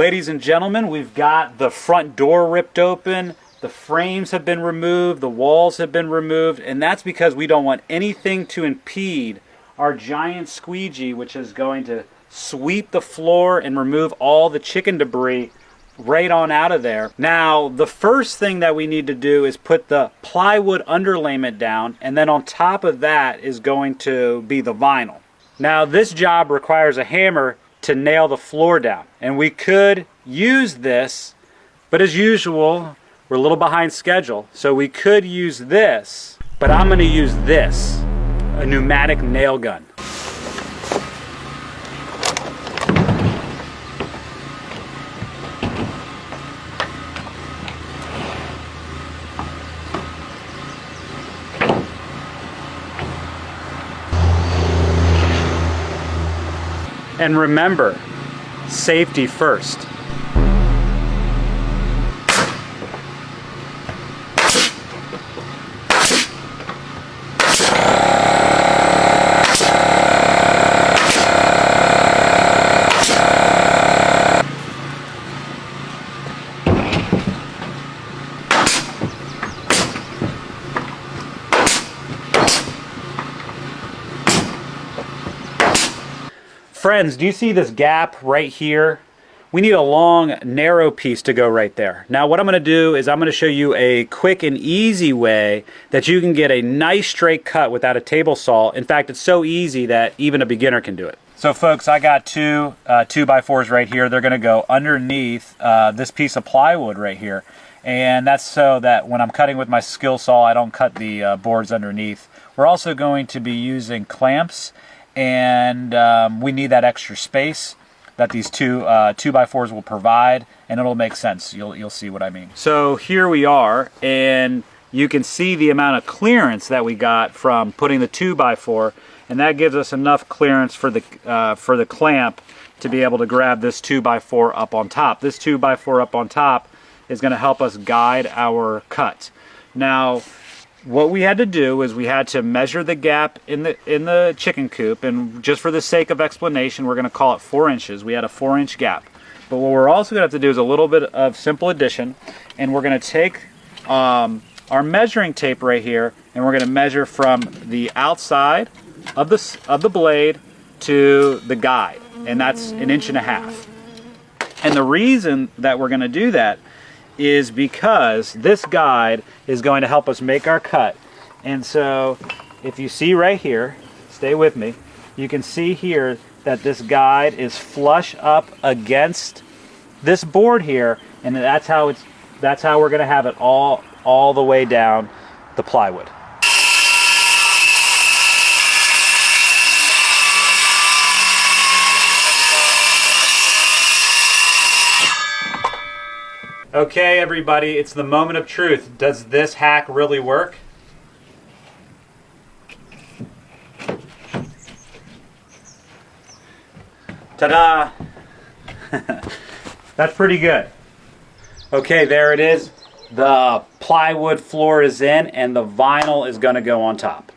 Ladies and gentlemen, we've got the front door ripped open, the frames have been removed, the walls have been removed, and that's because we don't want anything to impede our giant squeegee, which is going to sweep the floor and remove all the chicken debris right on out of there. Now, the first thing that we need to do is put the plywood underlayment down, and then on top of that is going to be the vinyl. Now, this job requires a hammer to nail the floor down, and we could use this, but as usual, we're a little behind schedule, so we could use this, but I'm going to use this, a pneumatic nail gun. And remember, safety first. Friends, do you see this gap right here? We need a long, narrow piece to go right there. Now what I'm going to do is I'm going to show you a quick and easy way that you can get a nice straight cut without a table saw. In fact, it's so easy that even a beginner can do it. So folks, I got two 2x4s right here. They're going to go underneath this piece of plywood right here. And that's so that when I'm cutting with my skill saw, I don't cut the boards underneath. We're also going to be using clamps, and we need that extra space that these two 2x4s will provide, and it'll make sense. You'll see what I mean. So here we are, and you can see the amount of clearance that we got from putting the 2x4, and that gives us enough clearance for the clamp to be able to grab this 2x4 up on top. This 2x4 up on top is going to help us guide our cut. Now, what we had to do is we had to measure the gap in the chicken coop, and just for the sake of explanation, we're going to call it 4 inches. We had a 4-inch gap. But what we're also going to have to do is a little bit of simple addition, and we're going to take our measuring tape right here, and we're going to measure from the outside of the blade to the guide, and that's 1.5 inches. And the reason that we're going to do that is because this guide is going to help us make our cut. And so if you see right here, stay with me, you can see here that this guide is flush up against this board here, and that's how we're going to have it all the way down the plywood. Okay, everybody, it's the moment of truth. Does this hack really work? Ta-da! That's pretty good. Okay, there it is. The plywood floor is in, and the vinyl is going to go on top.